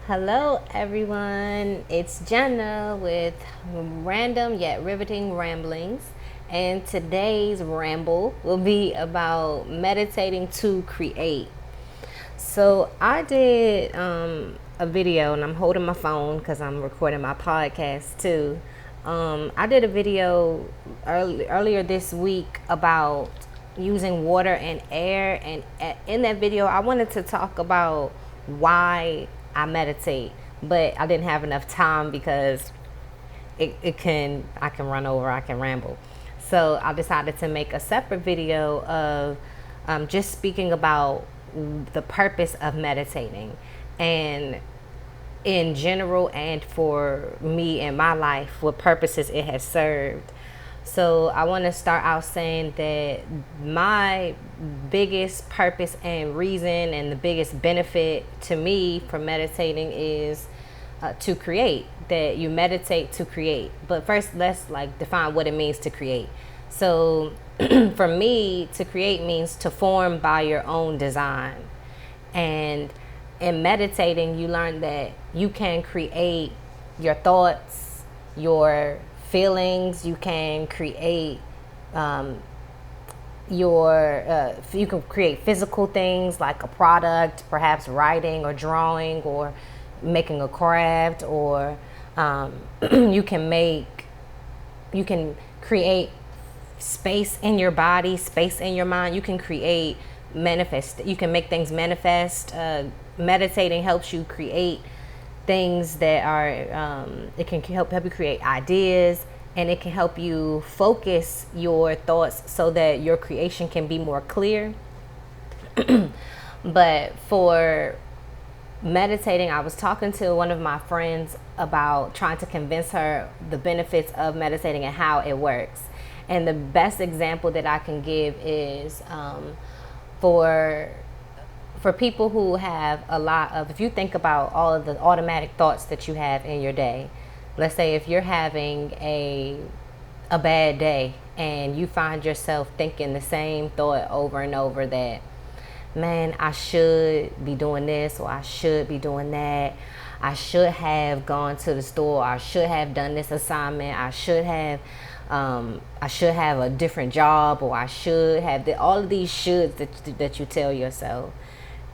Hello, everyone. It's Jannah with random yet riveting ramblings. And today's ramble will be about meditating to create. So, I did a video, and I'm holding my phone because I'm recording my podcast too. I did a video earlier this week about using water and air, and in that video, I wanted to talk about why I meditate, but I didn't have enough time because I can run over, I can ramble. So I decided to make a separate video of just speaking about the purpose of meditating, and in general, and for me in my life, what purposes it has served. So I want to start out saying that my biggest purpose and reason, and the biggest benefit to me from meditating is to create. That you meditate to create. But first, let's define what it means to create. So for me, to create means to form by your own design. And in meditating, you learn that you can create your thoughts, your feelings. You can create you can create physical things like a product, perhaps writing or drawing or making a craft, or you can create space in your body, space in your mind. You can create manifest. You can make things manifest. Meditating helps you create things that are. It can help you create ideas, and it can help you focus your thoughts so that your creation can be more clear. But for meditating, I was talking to one of my friends about trying to convince her the benefits of meditating and how it works. And the best example that I can give is for people who have a lot of, if you think about all of the automatic thoughts that you have in your day. Let's say if you're having a bad day and you find yourself thinking the same thought over and over, that, man, I should be doing this, or I should be doing that. I should have gone to the store. I should have done this assignment. I should have a different job, or I should have all of these shoulds that you tell yourself.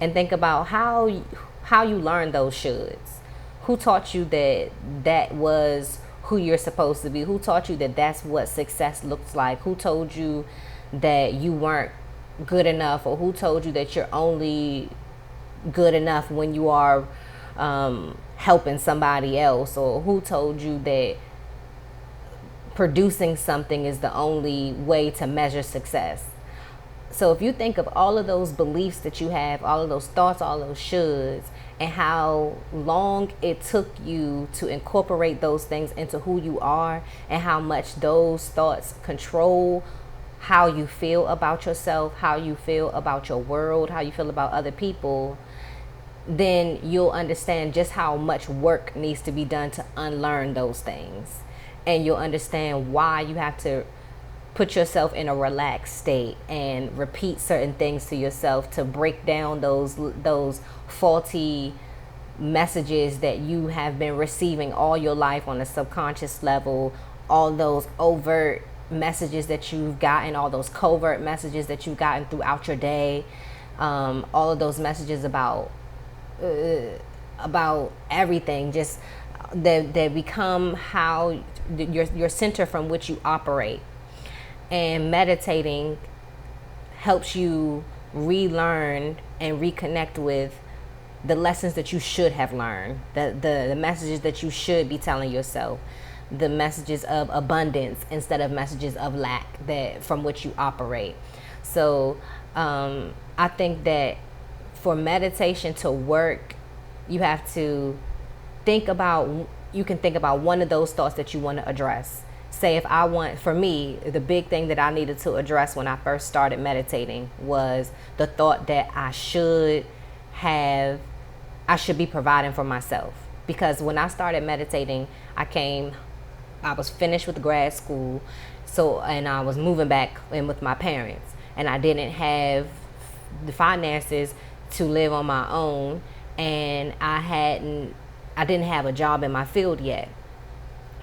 And think about how you learned those shoulds. Who taught you that was who you're supposed to be? Who taught you that that's what success looks like? Who told you that you weren't good enough, or who told you that you're only good enough when you are helping somebody else, or who told you that producing something is the only way to measure success? So if you think of all of those beliefs that you have, all of those thoughts, all those shoulds, and how long it took you to incorporate those things into who you are, and how much those thoughts control how you feel about yourself, how you feel about your world, how you feel about other people, then you'll understand just how much work needs to be done to unlearn those things. And you'll understand why you have to put yourself in a relaxed state and repeat certain things to yourself to break down those faulty messages that you have been receiving all your life on a subconscious level, all those overt messages that you've gotten, all those covert messages that you've gotten throughout your day, all of those messages about everything, just that become how your center from which you operate. And meditating helps you relearn and reconnect with the lessons that you should have learned, the messages that you should be telling yourself, the messages of abundance instead of messages of lack that from which you operate. So I think that for meditation to work, you have to think about one of those thoughts that you want to address. Say for me, the big thing that I needed to address when I first started meditating was the thought that I should be providing for myself. Because when I started meditating, I was finished with grad school, and I was moving back in with my parents, and I didn't have the finances to live on my own, and I hadn't I didn't have a job in my field yet,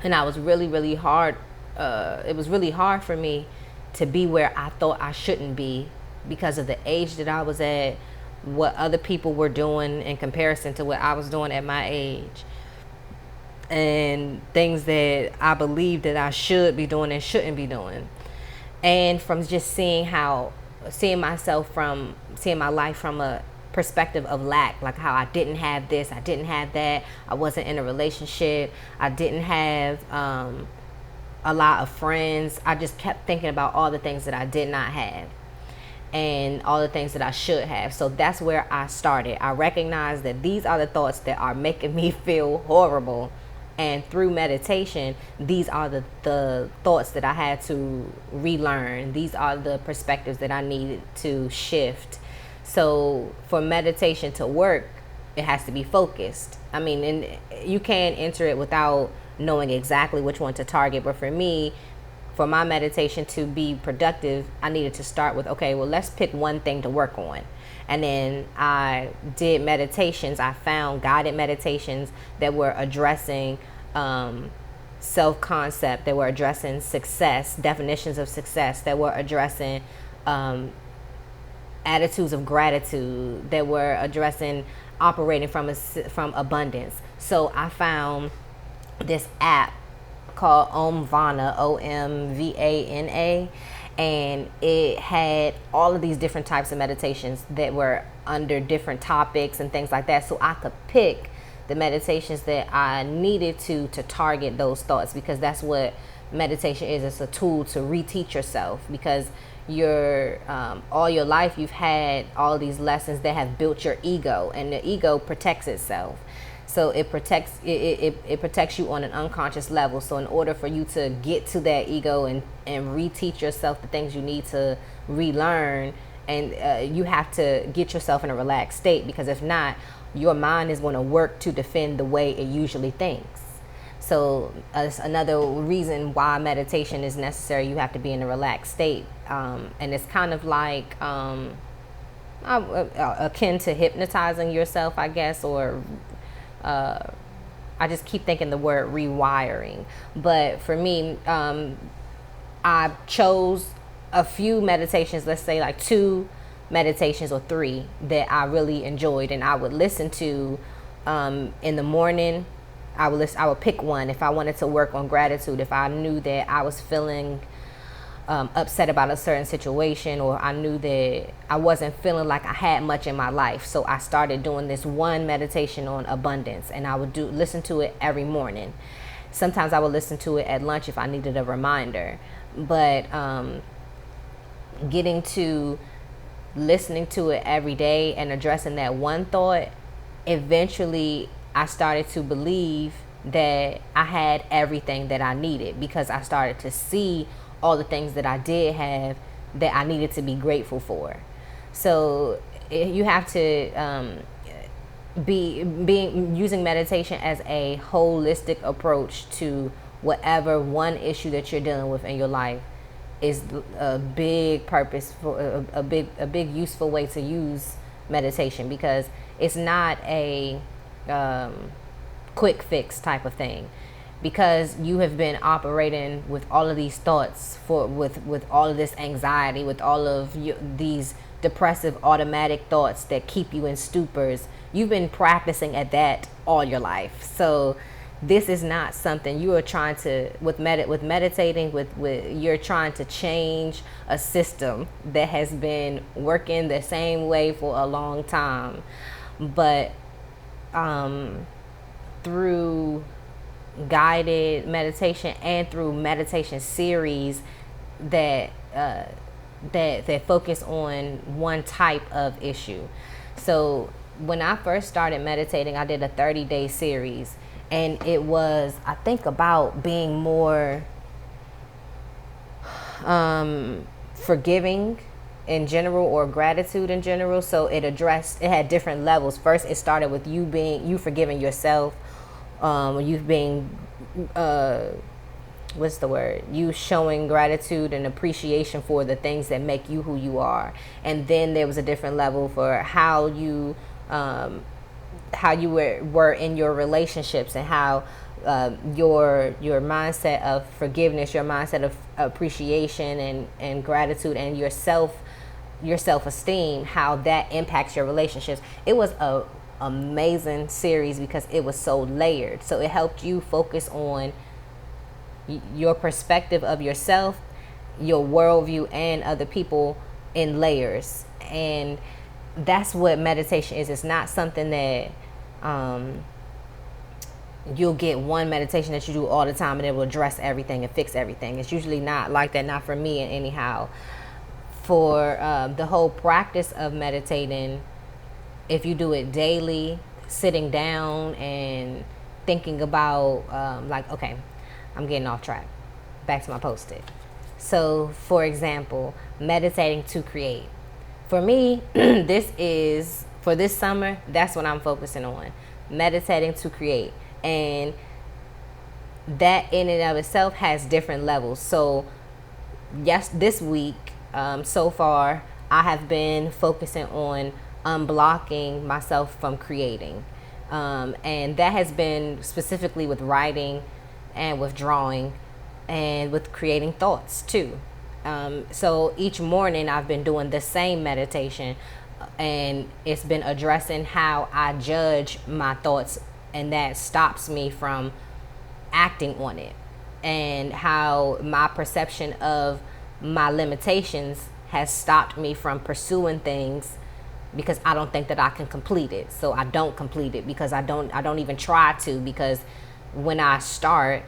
and I was really, really hard. It was really hard for me to be where I thought I shouldn't be because of the age that I was at, what other people were doing in comparison to what I was doing at my age, and things that I believed that I should be doing and shouldn't be doing. And from just seeing myself from seeing my life from a perspective of lack, like how I didn't have this, I didn't have that, I wasn't in a relationship, I didn't have a lot of friends. I just kept thinking about all the things that I did not have and all the things that I should have. So that's where I started. I recognized that these are the thoughts that are making me feel horrible. And through meditation, these are the thoughts that I had to relearn. These are the perspectives that I needed to shift. So for meditation to work, it has to be focused. I mean, and you can't enter it without knowing exactly which one to target. But for me, for my meditation to be productive, I needed to start with, okay, well, let's pick one thing to work on. And then I did meditations. I found guided meditations that were addressing self-concept, that were addressing success, definitions of success, that were addressing attitudes of gratitude, that were addressing operating from abundance. So I found this app called Omvana, Omvana, and it had all of these different types of meditations that were under different topics and things like that. So I could pick the meditations that I needed to target those thoughts, because that's what meditation is. It's a tool to reteach yourself, because you're all your life you've had all these lessons that have built your ego, and the ego protects itself. So it protects it protects you on an unconscious level. So in order for you to get to that ego and reteach yourself the things you need to relearn, and you have to get yourself in a relaxed state, because if not, your mind is going to work to defend the way it usually thinks. So it's another reason why meditation is necessary. You have to be in a relaxed state, and it's kind of like akin to hypnotizing yourself, I guess, or I just keep thinking the word rewiring. But for me, I chose a few meditations, let's say like 2 meditations or 3 that I really enjoyed, and I would listen to in the morning. I would pick one if I wanted to work on gratitude. If I knew that I was feeling upset about a certain situation, or I knew that I wasn't feeling like I had much in my life. So I started doing this one meditation on abundance, and I would listen to it every morning. Sometimes I would listen to it at lunch if I needed a reminder. But getting to listening to it every day and addressing that one thought, eventually I started to believe that I had everything that I needed, because I started to see all the things that I did have that I needed to be grateful for. So you have to using meditation as a holistic approach to whatever one issue that you're dealing with in your life is a big purpose for a big useful way to use meditation, because it's not a quick fix type of thing. Because you have been operating with all of these thoughts, with all of this anxiety, with all of these depressive automatic thoughts that keep you in stupors. You've been practicing at that all your life. So this is not something you are trying to with meditating with you're trying to change a system that has been working the same way for a long time. But through guided meditation and through meditation series that focus on one type of issue. So when I first started meditating, I did a 30-day series, and it was, I think, about being more forgiving in general, or gratitude in general. So it had different levels. First, it started with you forgiving yourself, you being what's the word? You showing gratitude and appreciation for the things that make you who you are. And then there was a different level for how you how you were in your relationships, and how your mindset of forgiveness, your mindset of appreciation and gratitude, and your self-esteem, how that impacts your relationships. It was a amazing series because it was so layered. So it helped you focus on your perspective of yourself, your worldview, and other people in layers. And that's what meditation is. It's not something that you'll get one meditation that you do all the time and it will address everything and fix everything. It's usually not like that, not for me anyhow. For the whole practice of meditating, if you do it daily, sitting down and thinking about okay, I'm getting off track. Back to my post-it. So, for example, meditating to create. For me, for this summer, that's what I'm focusing on. Meditating to create. And that in and of itself has different levels. So, yes, this week, so far, I have been focusing on unblocking myself from creating. And that has been specifically with writing and with drawing and with creating thoughts too. So each morning I've been doing the same meditation, and it's been addressing how I judge my thoughts, and that stops me from acting on it, and how my perception of my limitations has stopped me from pursuing things because I don't think that I can complete it. So I don't complete it because I don't even try to, because when I start,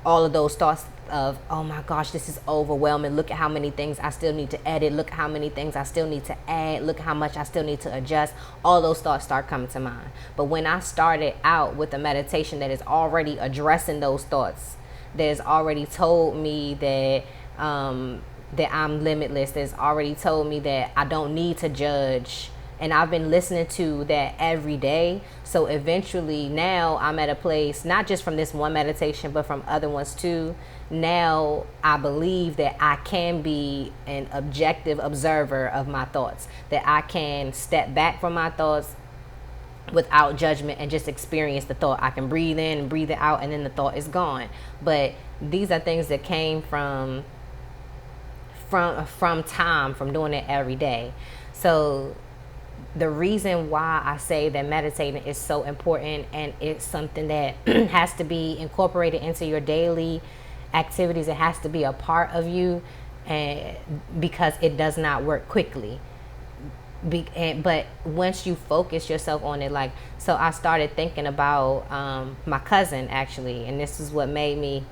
all of those thoughts of, oh my gosh, this is overwhelming. Look at how many things I still need to edit. Look at how many things I still need to add. Look at how much I still need to adjust. All those thoughts start coming to mind. But when I started out with a meditation that is already addressing those thoughts, that has already told me that that I'm limitless, that's already told me that I don't need to judge. And I've been listening to that every day. So eventually now I'm at a place, not just from this one meditation, but from other ones too. Now I believe that I can be an objective observer of my thoughts, that I can step back from my thoughts without judgment and just experience the thought. I can breathe in and breathe it out, and then the thought is gone. But these are things that came from time, from doing it every day. So the reason why I say that meditating is so important, and it's something that has to be incorporated into your daily activities, it has to be a part of you, and because it does not work quickly. But once you focus yourself on it, like, so I started thinking about my cousin actually, and this is what made me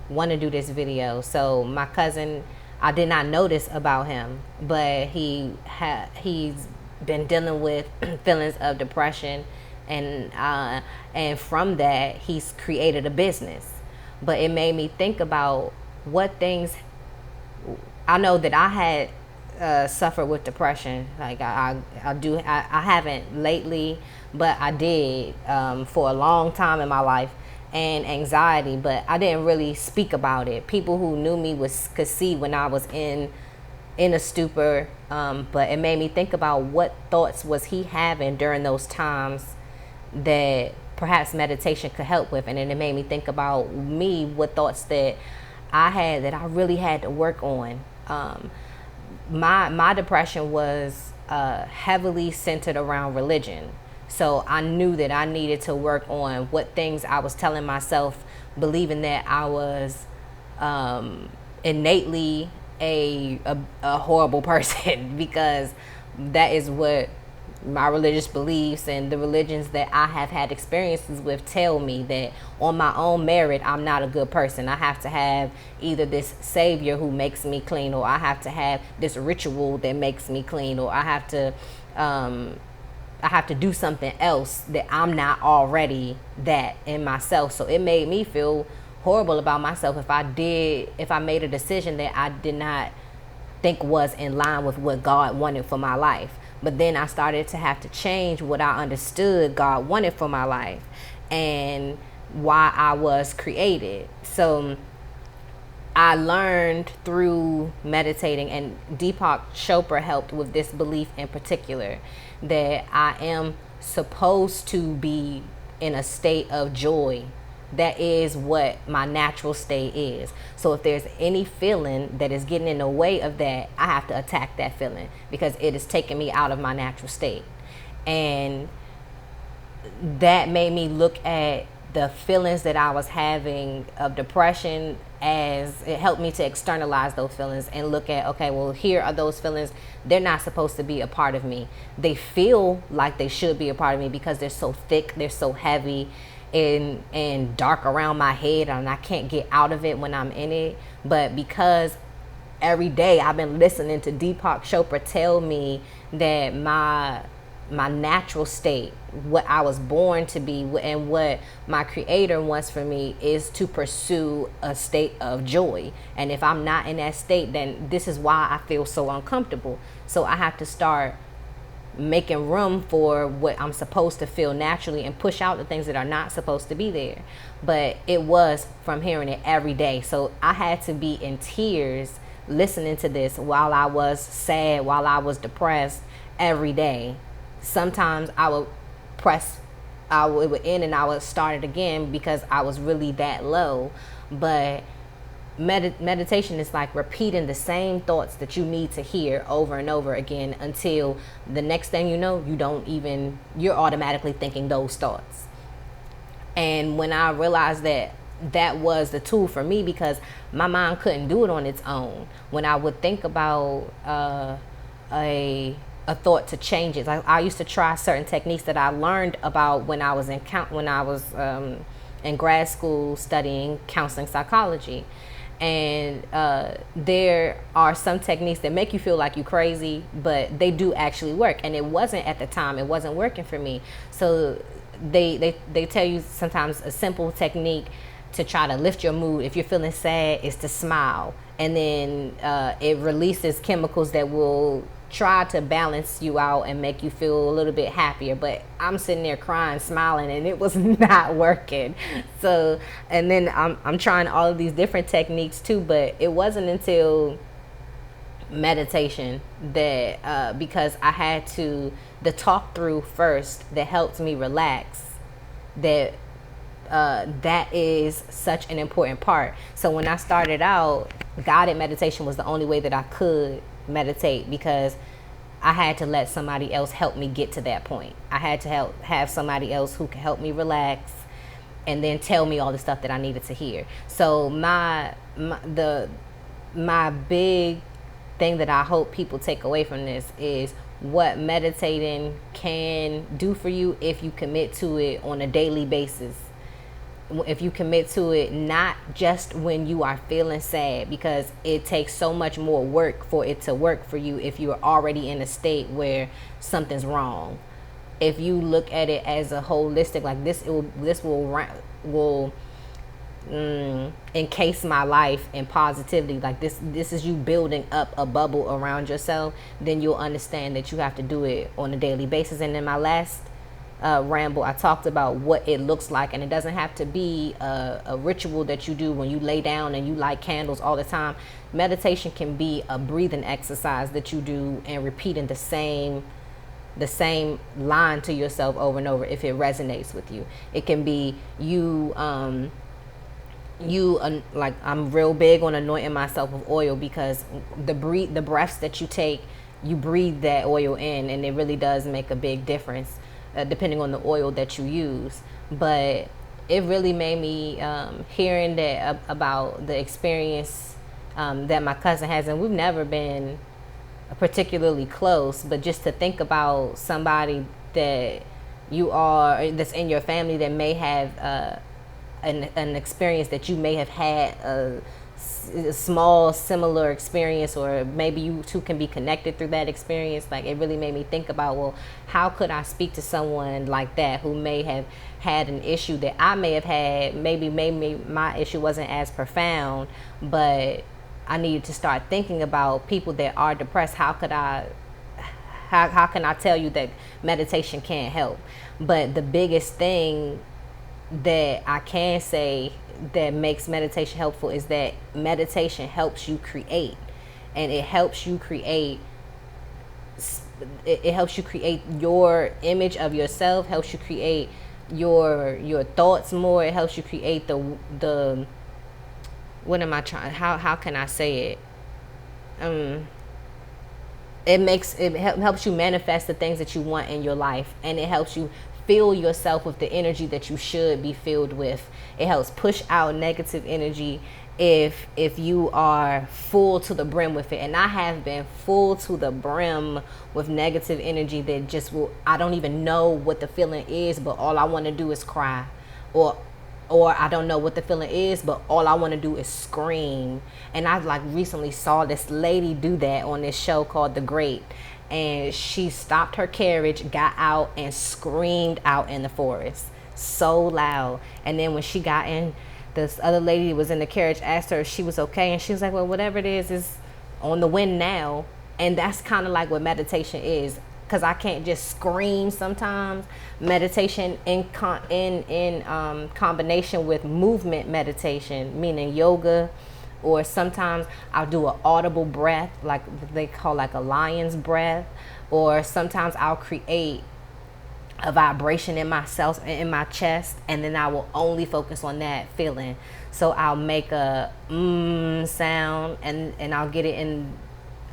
want to do this video. So my cousin, I did not notice about him, but he's been dealing with feelings of depression, and from that he's created a business. But it made me think about what things, I know that I had suffered with depression. Like I haven't lately, but I did for a long time in my life, and anxiety, but I didn't really speak about it. People who knew me could see when I was in a stupor, but it made me think about what thoughts was he having during those times that perhaps meditation could help with. And then it made me think about me, what thoughts that I had that I really had to work on. My depression was heavily centered around religion. So I knew that I needed to work on what things I was telling myself, believing that I was innately a horrible person, because that is what my religious beliefs and the religions that I have had experiences with tell me, that on my own merit I'm not a good person. I have to have either this savior who makes me clean, or I have to have this ritual that makes me clean, or I have to do something else that I'm not already that in myself. So it made me feel horrible about myself if I made a decision that I did not think was in line with what God wanted for my life. But then I started to have to change what I understood God wanted for my life and why I was created. So I learned through meditating, and Deepak Chopra helped with this belief in particular, that I am supposed to be in a state of joy. That is what my natural state is. So if there's any feeling that is getting in the way of that, I have to attack that feeling because it is taking me out of my natural state. And that made me look at the feelings that I was having of depression, as it helped me to externalize those feelings and look at, okay, well, here are those feelings. They're not supposed to be a part of me. They feel like they should be a part of me because they're so thick, they're so heavy and dark around my head, and I can't get out of it when I'm in it. But because every day I've been listening to Deepak Chopra tell me that my natural state, what I was born to be, and what my creator wants for me is to pursue a state of joy. And if I'm not in that state, then this is why I feel so uncomfortable. So I have to start making room for what I'm supposed to feel naturally and push out the things that are not supposed to be there. But it was from hearing it every day. So I had to be in tears listening to this while I was sad, while I was depressed, every day. Sometimes I would it would end and I would start it again because I was really that low. But meditation is like repeating the same thoughts that you need to hear over and over again until the next thing you know, you're automatically thinking those thoughts. And when I realized that was the tool for me, because my mind couldn't do it on its own. When I would think about a thought to change it, like I used to try certain techniques that I learned about when I was in grad school studying counseling psychology. And there are some techniques that make you feel like you're crazy, but they do actually work. And it wasn't at the time, it wasn't working for me. So they tell you sometimes a simple technique to try to lift your mood if you're feeling sad is to smile. And then it releases chemicals that will try to balance you out and make you feel a little bit happier. But I'm sitting there crying, smiling, and it was not working. So, and then I'm trying all of these different techniques too, but it wasn't until meditation that because I had the talk through first that helped me relax, that that is such an important part. So when I started out, guided meditation was the only way that I could meditate, because I had to let somebody else help me get to that point. I had to have somebody else who could help me relax and then tell me all the stuff that I needed to hear. So my big thing that I hope people take away from this is what meditating can do for you if you commit to it on a daily basis. If you commit to it, not just when you are feeling sad, because it takes so much more work for it to work for you if you're already in a state where something's wrong. If you look at it as a holistic, like this will encase my life in positivity, like this is you building up a bubble around yourself, then you'll understand that you have to do it on a daily basis. And in my last ramble, I talked about what it looks like, and it doesn't have to be a ritual that you do when you lay down and you light candles all the time. Meditation can be a breathing exercise that you do and repeating the same line to yourself over and over if it resonates with you. It can be like I'm real big on anointing myself with oil, because the breaths that you take, you breathe that oil in, and it really does make a big difference depending on the oil that you use. But it really made me hearing that about the experience that my cousin has, and we've never been particularly close, but just to think about somebody that that's in your family that may have an experience that you may have had, a small similar experience, or maybe you two can be connected through that experience. Like, it really made me think about, well, how could I speak to someone like that who may have had an issue that I may have had? Maybe my issue wasn't as profound, but I needed to start thinking about people that are depressed. How can I tell you that meditation can't help? But the biggest thing that I can say that makes meditation helpful is that meditation helps you create, and it helps you create it helps you create your image of yourself, helps you create your thoughts more. It helps you create the what am I trying, how can I say it? Helps you manifest the things that you want in your life, and it helps you fill yourself with the energy that you should be filled with. It helps push out negative energy if you are full to the brim with it. And I have been full to the brim with negative energy that just will, I don't even know what the feeling is, but all I want to do is cry, or I don't know what the feeling is, but all I want to do is scream. And I like recently saw this lady do that on this show called The Great, and she stopped her carriage, got out, and screamed out in the forest so loud. And then when she got in, this other lady was in the carriage, asked her if she was okay, and she was like, well, whatever it is on the wind now. And that's kind of like what meditation is, because I can't just scream sometimes. Meditation in combination with movement meditation, meaning yoga, or sometimes I'll do an audible breath, like they call like a lion's breath, or sometimes I'll create a vibration in myself, in my chest, and then I will only focus on that feeling. So I'll make a sound, and I'll get it in,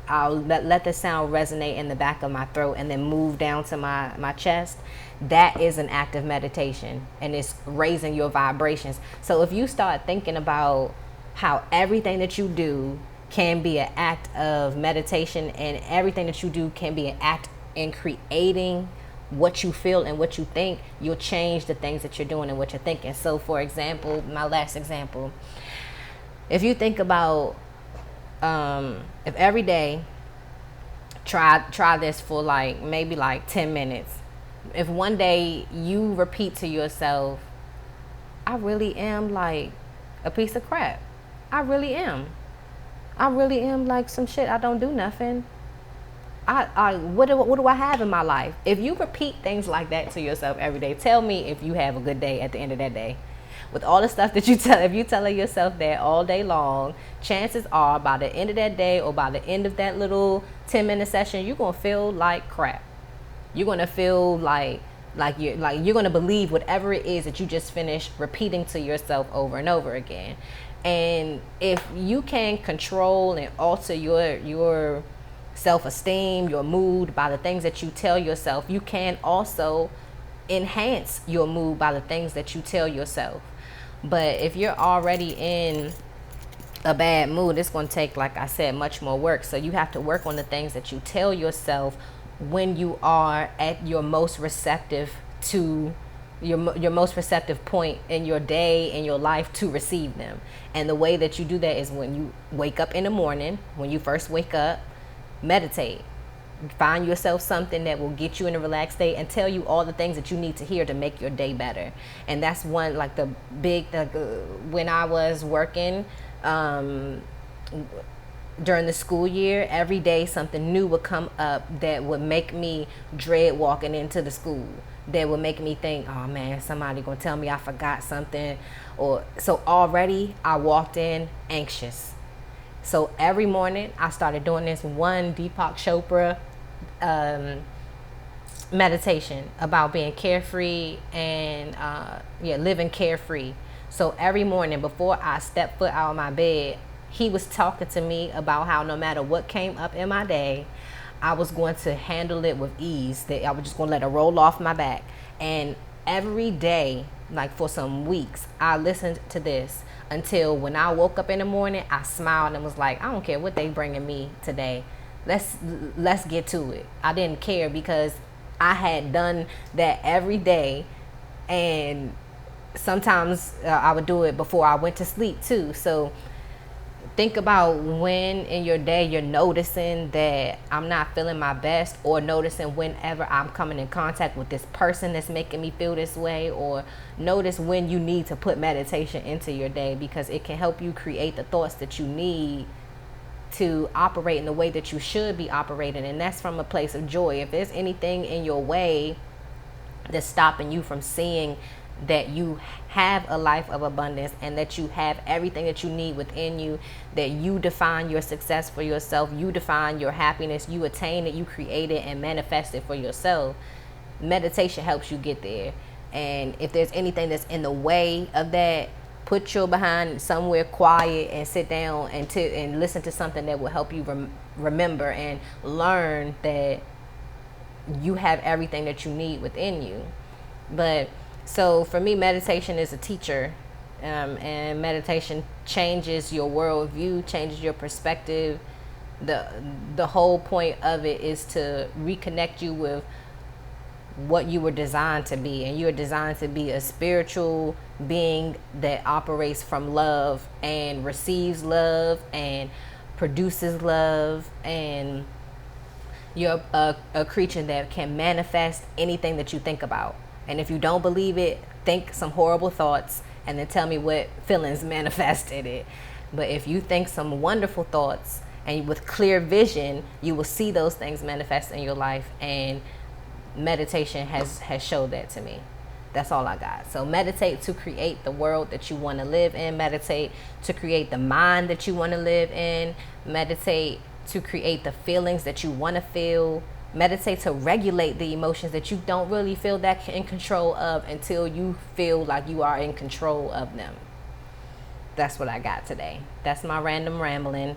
I'll let the sound resonate in the back of my throat, and then move down to my chest. That is an act of meditation, and it's raising your vibrations. So if you start thinking about how everything that you do can be an act of meditation, and everything that you do can be an act in creating what you feel and what you think, you'll change the things that you're doing and what you're thinking. So for example, my last example, if you think about if every day, try this for like maybe like 10 minutes. If one day you repeat to yourself, I really am like a piece of crap, I really am like some shit, I don't do nothing, what do I have in my life? If you repeat things like that to yourself every day, tell me if you have a good day at the end of that day. With all the stuff that you tell, if you telling yourself that all day long, chances are by the end of that day, or by the end of that little 10-minute session, you're gonna feel like crap. You're gonna feel like you're gonna believe whatever it is that you just finished repeating to yourself over and over again. And if you can control and alter your self-esteem, your mood by the things that you tell yourself, you can also enhance your mood by the things that you tell yourself. But if you're already in a bad mood, it's going to take, like I said, much more work. So you have to work on the things that you tell yourself when you are at your most receptive to your most receptive point in your day, in your life, to receive them. And the way that you do that is when you wake up in the morning, when you first wake up, meditate. Find yourself something that will get you in a relaxed state and tell you all the things that you need to hear to make your day better. And that's one, like when I was working during the school year, every day something new would come up that would make me dread walking into the school, that would make me think, oh man, somebody gonna tell me I forgot something. Or so already I walked in anxious. So every morning I started doing this one Deepak Chopra meditation about being carefree and living carefree. So every morning before I stepped foot out of my bed, he was talking to me about how no matter what came up in my day, I was going to handle it with ease, that I was just going to let it roll off my back. And every day, like for some weeks, I listened to this until when I woke up in the morning, I smiled and was like, I don't care what they bringing me today. Let's get to it. I didn't care because I had done that every day, and sometimes I would do it before I went to sleep too. So think about when in your day you're noticing that I'm not feeling my best, or noticing whenever I'm coming in contact with this person that's making me feel this way, or notice when you need to put meditation into your day, because it can help you create the thoughts that you need to operate in the way that you should be operating. And that's from a place of joy. If there's anything in your way that's stopping you from seeing that you have a life of abundance and that you have everything that you need within you, that you define your success for yourself, you define your happiness, you attain it, you create it and manifest it for yourself. Meditation helps you get there. And if there's anything that's in the way of that, put your behind somewhere quiet and sit down and listen to something that will help you remember and learn that you have everything that you need within you. But so for me, meditation is a teacher, and meditation changes your worldview, changes your perspective. The whole point of it is to reconnect you with what you were designed to be, and you are designed to be a spiritual being that operates from love and receives love and produces love, and you're a creature that can manifest anything that you think about. And if you don't believe it, think some horrible thoughts and then tell me what feelings manifested it. But if you think some wonderful thoughts and with clear vision, you will see those things manifest in your life. And meditation has showed that to me. That's all I got. So meditate to create the world that you want to live in. Meditate to create the mind that you want to live in. Meditate to create the feelings that you want to feel. Meditate to regulate the emotions that you don't really feel that in control of until you feel like you are in control of them. That's what I got today. That's my random rambling.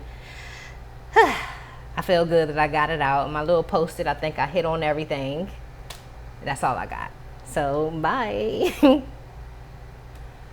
I feel good that I got it out. My little post-it, I think I hit on everything. That's all I got. So, bye.